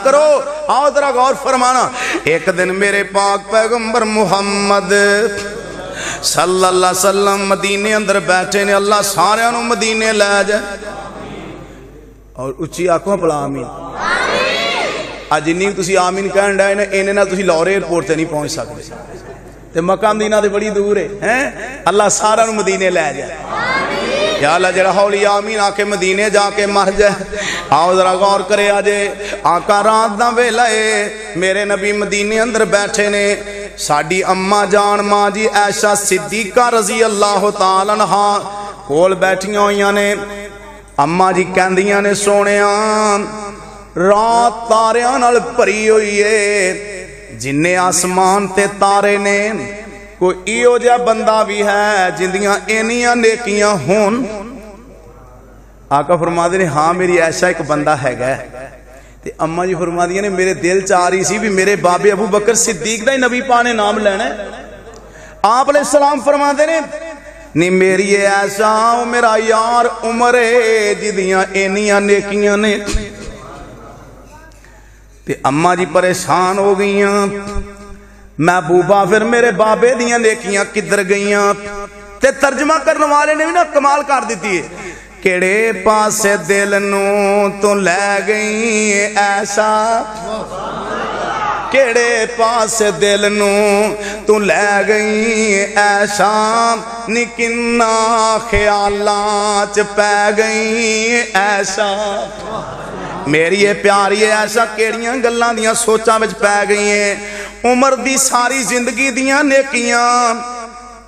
करो। आओ जरा गौर फरमाना। एक दिन मेरे पाक पैगंबर मुहम्मद सल्लल्लाहु अलैहि वसल्लम मदीने अंदर बैठे ने। अल्लाह सारियां नूं मदीने लै जाए। और उच्ची आखो भला आमीन। अज जिन्नी तुसीं आमीन कहण डए ने इन्ने नाल तुसीं लाहौर एयरपोर्ट ते नहीं पहुंच सकदे ते मक्का मदीना ते बड़ी दूर है हैं। अल्लाह सारा नूं मदीने लै जाए। या अल्लाह जरा हौली आमीन आके मदीने जाके मर जाए। आओ जरा गौर करे अजे आका रात दा वेला है। मेरे नबी मदीने अंदर बैठे ने। साडी अम्मा जान मां जी ऐशा सिद्दीका रजी अल्लाह तआला अन्हा कोल बैठियां होइयां ने। अम्मा जी कहंदियां ने सोहणिया रात तारियां नाल भरी हुई है। जिन्ने आसमान ते तारे ने कोई इहो जिहा बंदा भी है जिंदियां इन्नियां नेकियां होन। आका फरमाते ने हाँ मेरी ऐसा एक बंदा हैगा। ते अम्मा जी फरमादियां ने मेरे दिल च आ रही सी भी मेरे बाबे अबू बकर सिद्दीक दा ही नबी पा ने नाम लेना। आप अलैहिस्सलाम फरमाते ने नी मेरी ऐसा मेरा यार उमर है जिदियां इन्नियां नेकियां ने। ते अम्मा जी परेशान हो गईयां। महबूबा फिर मेरे बाबे दियां नेकियां किधर गईयां। ते तर्जमा करने वाले ने भी ना कमाल कर दी है। केड़े पासे दिल नू तू लै गई ऐसा। केड़े पासे दिल नू तू लै गई ऐसा। नी किन्ना ख्यालां च पै गई ऐसा। मेरी ये प्यारी है ऐसा केड़ियां गल्लां दियां सोचां विच पै गई है। उमर दी सारी जिंदगी दियां नेकियां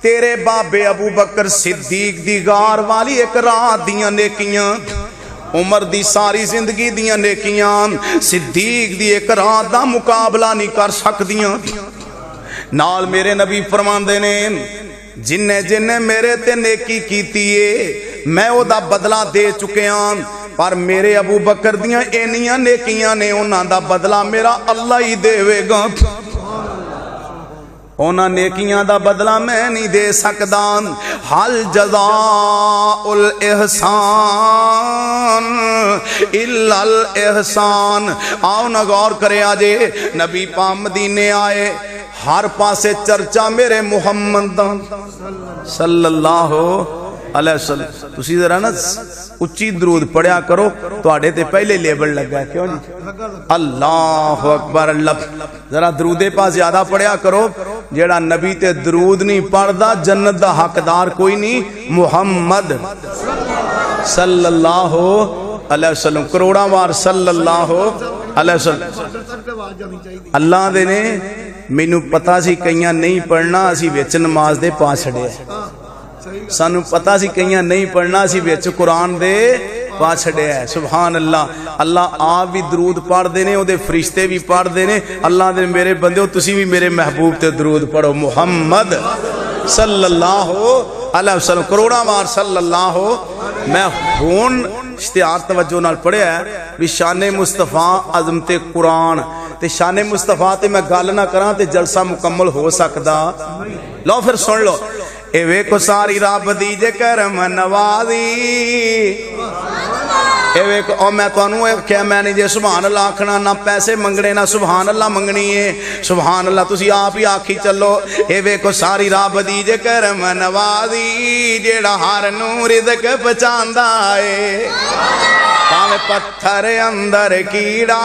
तेरे बाबे अबू बकर सिद्दीक दी गार वाली एक रात दियां नेकियां। उमर दी सारी जिंदगी दियां नेकियां सिद्दीक दी एक रात दा मुकाबला नहीं कर सकदियां। नाल मेरे नबी फरमांदे ने जिन्ने जिन्ने मेरे ते नेकी कीती है मैं ओदा बदला दे चुकिया। पर मेरे अबू बकर दियां इन्नियां नेकियां ने उन्हां दा बदला मेरा अल्लाह ही देवेगा। उन्हां नेकियां दा बदला मैं नहीं दे सकदा। हल जज़ाउल इहसान इल्लल इहसान। आओ ना गौर करे आजे नबी पाक मदीने आए। हर पासे चर्चा मेरे मुहम्मद सल्लल्लाहु अलैहि वसल्लम। तुसी जरा ना उच्ची दरूद पढ़िया करो तुहाडे ते पहले लेबल लगा है। क्यों जी अल्लाह अकबर। अल्लाह जरा दरूदे पा ज्यादा पढ़िया करो। जेड़ा नबी ते दरूद नहीं पढ़दा जन्नत दा हकदार कोई नहीं। मुहम्मद सल्लल्लाहु अलैहि वसल्लम करोड़ां वार सल्लल्लाहु अलैहि वसल्लम। अल्लाह दे ने मैनू पता सी कईयां नहीं पढ़ना असी विच नमाज दे पा छड़िया। सानू पता सी कईयां नहीं पढ़ना असी विच कुरान दे पा छड़िया है। सुभान अल्लाह। अल्लाह आप भी दरूद पढ़ते ने ओदे फरिश्ते भी पढ़ते ने। अल्लाह दे मेरे बंदे तुसी भी मेरे महबूब ते दरूद पढ़ो मुहम्मद सल्लल्लाहु अलैहि वसल्लम करोड़ां वार सल्लल्लाहु। मैं हुण इश्तिहार तवज्जो नाल पढ़िया भी शाने मुस्तफा अज़मते कुरान ते शाने मुस्तफा ते मैं गल ना करा ते जलसा मुकम्मल हो सकदा। लो फिर सुन लो। ए वेखो सारी रब दी जे करम नवाजी। ए वेखो और मैं तुहानू आख्या मैं नहीं जे सुभान अल्लाह आखना ना पैसे मंगने ना सुभान अल्लाह मंगनी है। सुभान अल्लाह तुसी आप ही आखी चलो। ए वेखो सारी रब दी जे करम नवाजी जेड़ा हर नू रिज़्क पहुंचांदा है। भावे पत्थर अंदर कीड़ा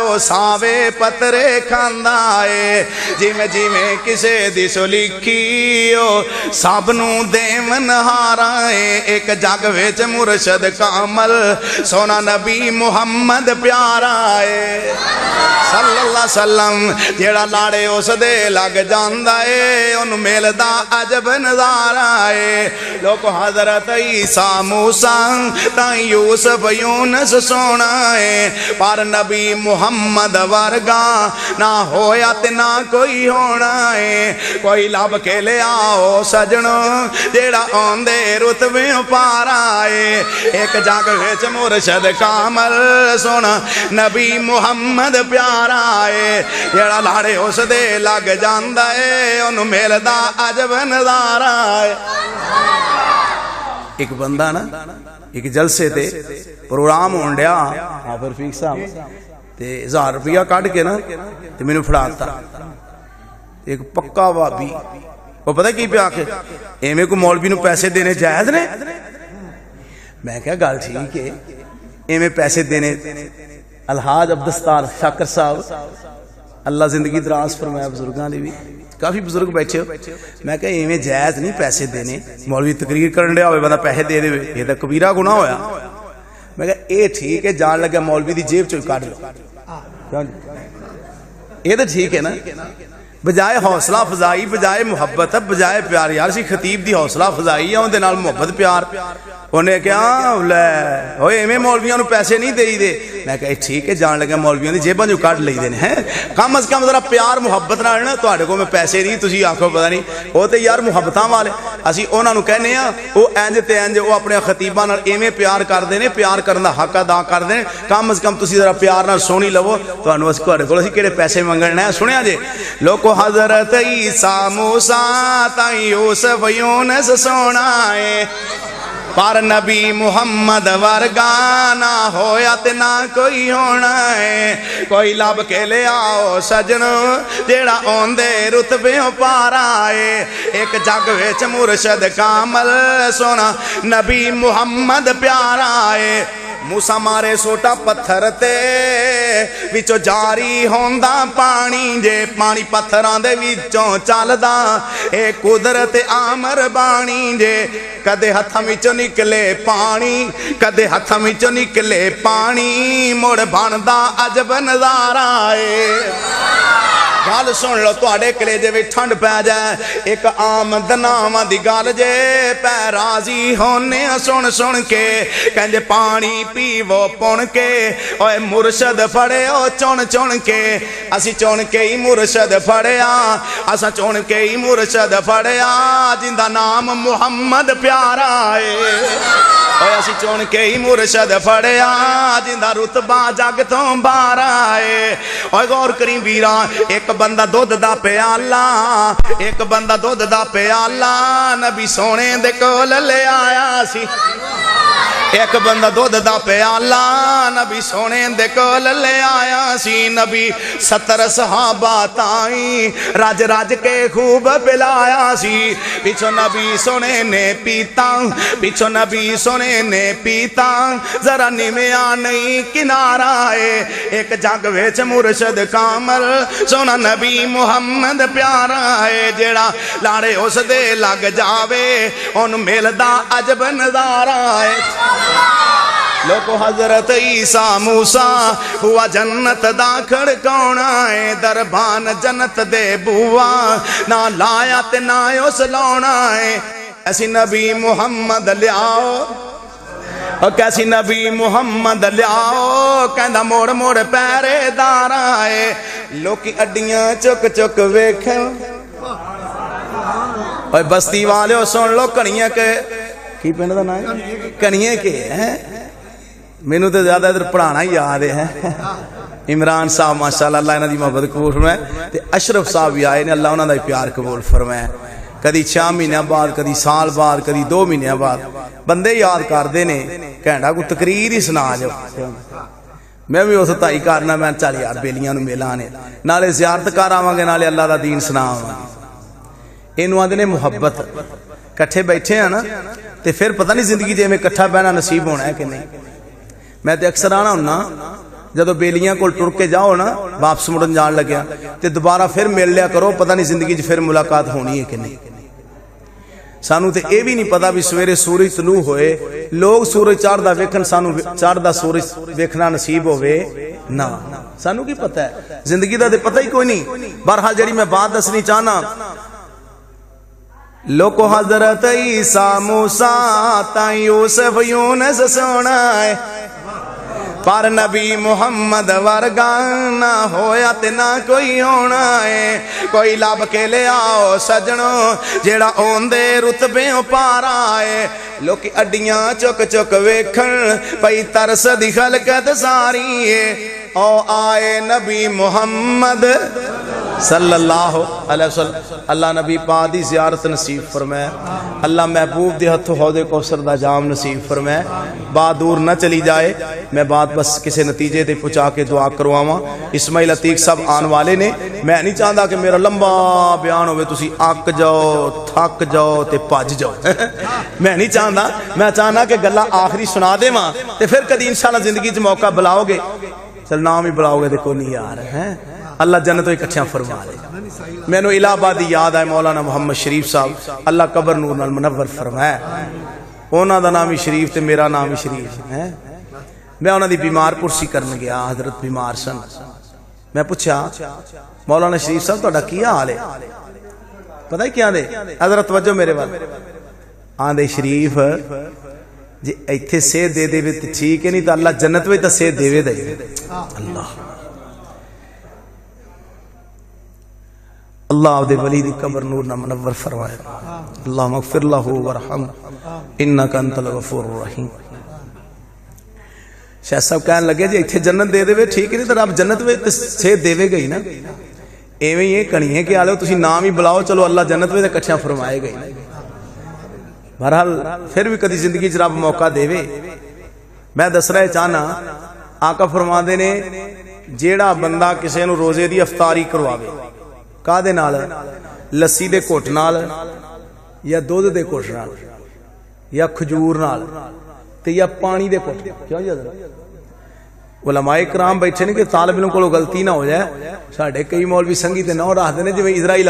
ओ सावे पतरे खांदा है। जिमें जिमें किसे दी सो लिखी ओ सब नू देवन हारा है। एक जग विच मुर्शद कामल सोना नबी मुहम्मद प्यारा है सल्लल्लाहु अलैहि वसल्लम। जेड़ा लाड़े उस दे लग जांदा है ओनू मिलदा अजब नज़ारा है। लोग हज़रत ईसा मूसा ताई यूसुफ यूनुस सोना है। पर नबी मुहम्मद वर्गा ना होया ते ना कोई होना है। कोई लब के ले आओ सजनो जेड़ा आंदे रुतबे पारा है। एक जग विच मुर्शद कामल सोना नबी मुहम्मद प्यारा है। जेड़ा लाड़े उस दे लग जांदा है ओनू मिलदा अजब नज़ारा है। एक बंदा ना एक जलसे ते प्रोग्राम होण डया हाफिज रफीक साहब ते 1000 रुपया कढ़ के ना ते मैनू फड़ाता। एक पक्का भाभी वो पता की पिया के एवें को मौलवी नूं पैसे देने जायज़ ने? मैं क्या गल ठीक है, एवें पैसे देने। अलहाज अब्दुस्तार शाकर साहब अल्लाह जिंदगी दराज फरमाया, बुजुर्गों ने भी काफ़ी बुजुर्ग बैठे हो। मैं क्या इवें जायज़ नहीं पैसे देने, मौलवी तकरीर करन दिया होवे बंदा पैसे दे दे, ये तो कबीरा गुनाह होया। मैं क्या ये ठीक है, जान लगा मौलवी की जेब चो कढ़ लो, ये तो ठीक है ना। बजाए हौसला अफजाई, बजाए मुहब्बत, बजाए प्यार। यार सी खतीब की हौसला अफजाई है, उहदे नाल मुहब्बत प्यार। उन्हें क्या लै ओए इवें मौलवियों नूं पैसे नहीं देई दे। मैं कहा ठीक है, जान लगा मौलवियों की जेबां चों कढ़ लईदे ने हैं। कम अज कम जरा प्यार मुहब्बत नाल ना, तुहाडे कोल मैं पैसे नहीं, तुसीं आखो पता नहीं वो तो यार मुहब्बतां वाले। असीं उहनां नूं कहने आ वो इंज ते इंज वो अपने खतीबां नाल इवें प्यार करदे ने, प्यार करन दा हक अदा करदे ने। कम अज कम तुसीं जरा प्यार नाल सोहनी लवो, तुहानूं असीं तुहाडे कोल असीं किहड़े पैसे मंगणे। सुनिया जे लोको हज़रत ईसा मूसा ताई यूसुफ यूनुस सोना है, पर नबी मुहम्मद वर्गा ना होया ते ना कोई होना है। कोई लब के ले आओ सजनो जेड़ा ओंदे रुतबे पारा है। एक जग विच मुर्शद कामल सोना नबी मुहम्मद प्यारा है। मूसा मारे सोटा पत्थर ते विचों जारी होंदा पानी, जे पानी पत्थरां दे विचों चलदा ए कुदरत आमर बाणी। जे कदे हत्थां विचों निकले पानी, कदे हत्थां विचों निकले पानी, मुड़ बनदा अजब नज़ारा है। गल सुन लो, तुहाडे कलेजे विच ठंड पै जाए, एक आम दनावां दी गल जे, पै राजी होने सुन सुन के। कहंदे पानी पीवो पुण के, ओए मुर्शद फड़ियो चुन चुन के। असी चुन के ही मुर्शद फड़िया, असा चुन के ही मुर्शद फड़िया, जिंदा नाम मुहम्मद प्यारा है। ओए असी चुन के ही मुर्शद फड़िया, जिंदा रुतबा जग तो बारा है। ओए गौर करी वीरा, एक बंदा दुध दा प्याला, एक बंदा दुध दा प्याला नबी सोने दे कोल ले आया सी। एक बंदा दुध दा प्याला नबी सोने दे कोल ले आया सी। नबी 70 सहाबा ताई रज रज के खूब पिलाया सी। पिछो नबी सोने ने पीता, पिछो नबी सोने ने पीता, जरा निमिया नहीं किनारा है। एक जग विच मुर्शद कामल सोना नबी मुहम्मद प्यारा है। जेड़ा लाड़े उस दे लग जावे उन मिलदा अजब नज़ारा है। लोको हज़रत ईसा मूसा हुआ जन्नत दा खड़काउणा है। दरबान जन्नत दे बुआ ना लाया ते ना उस लाउणा है। ऐसी नबी मुहम्मद लियाओ, कैसी नबी मुहम्मद लियाओ, कहंदा मोड़ मोड़ पहरेदार आए। लोकी अड्डियां चुक चुक वेखन, ओए बस्ती वाले सुन लो कणियां के की पिंड दा नाम कणियां के है। मैनू तो ज्यादा इधर पढ़ाना ही याद है। इमरान साहब माशाअल्लाह, अल्लाह इन्हां दी मोहब्बत कबूल फरमाए। ते अशरफ साहब भी आए ने, अल्लाह उन्हां दा प्यार कबूल फरमाए। कदी 6 महीनों बाद, कदी साल बाद, कदी 2 महीनों बाद बंदे याद करते ने, घंटा को तकरीर ही सुना जाओ। मैं भी उस ताई करना, मैं चल यार बेलियां नूं मिलां ने, नाले ज़ियारत कर आवांगे, नाले अल्लाह दा दीन सुनावांगे। इनू आंदे ने मुहब्बत। कट्ठे बैठे हैं ना, तो फिर पता नहीं जिंदगी जिवें कट्ठा बहना नसीब होना है कि नहीं। मैं तो अक्सर आना हुन्ना, जदों बेलियां कोल टुर के जाओ ना, वापस मुड़न जान लग्या तो दोबारा फिर मिल लिया करो, पता नहीं जिंदगी फिर मुलाकात होनी है कि नहीं। सानू तो यह भी नहीं पता भी सवेरे सूरज तलू होए, लोग सूरज चढ़दा वेखन, सानू चढ़दा सूरज वेखना नसीब होवे ना। सानू की पता है, जिंदगी का तो पता ही कोई नहीं। बहरहाल जी मैं बात दसनी चाहना, लोको हज़रत ईसा मूसा ताई यूसुफ यूनुस सोना है, पर नबी मुहम्मद वर्गा ना होया ते ना कोई होना है। कोई लब के ले आओ सजनो जेड़ा ओंदे रुतबे पारा है। लोकी अड्डियां चुक चुक वेखन, पई तरस दी खलकत सारी है। ओ आए नबी मुहम्मद सल्लल्लाहु अलैहि वसल्लम। अल्लाह नबी पाक दी ज़ियारत नसीब फरमाए। अल्लाह महबूब दे हथों हौदे कौसर दा जाम नसीब फरमाए। बात दूर न चली जाए, मैं बात बस किसी नतीजे ते पहुँचा के दुआ करवावां। इस्माइल अतीक साहब आने वाले ने, मैं नहीं चाहता कि मेरा लंबा बयान होवे तुसी अक जाओ, थक जाओ ते भज जाओ मैं नहीं चाहता। मैं चाहना कि गल्लां आखिरी सुना देवां ते फिर कदी इंशाअल्लाह जिंदगी च मौका बुलाओगे, चल नाम ही बुलाओगे तो कोई नहीं यार है। अल्लाह जन्नत इकट्ठियां फरमा ले। मैनू इलाहाबाद दी याद आए मौलाना मोहम्मद शरीफ साहब, अल्लाह कबर नूर नाल मुनव्वर फरमाए। उन्हां दा नाम ही शरीफ ते मेरा नाम ही शरीफ है। मैं उन्हां दी बीमार पुरसी करन गया, हजरत बीमार सन। मैं पूछा मौलाना शरीफ साहब तुहाडा की हाल है? पता है क्या दे हजरत वजो मेरे वाल आंदे शरीफ जे इत्थे सेहत दे देवे तो ठीक है, नहीं तो अल्लाह जन्नत में तो सेहत देवे दे। अल्लाह अल्लाह दे वली दी कब्र नूर ना मुनव्वर फरमाए। अल्लाह मगफिर लहू वरहम इन्नका अंतल गफूरुर रहीम। शाह साहब कहने लगे जे इत्थे जन्नत दे देवे ठीक नहीं तो रब जन्नत में तो सेहत देवेगा ही ना। एवें ही कणिए के आलो तुसी नाम ही बुलाओ, चलो अल्लाह जन्नत में तो इकट्ठियां फरमाएगा ही। बहरहाल फिर भी कदी जिंदगी च रब मौका देवे। मैं दस रहा चाहना आका फरमाते ने जेड़ा बंदा किसी नूं रोजे की अफतारी करवावे, कादे नाल? लस्सी दे घुट नाल या दुध दे घुट नाल या खजूर नाल ते या पानी दे घुट। क्यों जी उलमाए कराम बैठे ने कि तालिब इल्म कोलों गलती ना हो जाए। साडे कई मौलवी संगी ते नौ रखते हैं जिवें इजराइल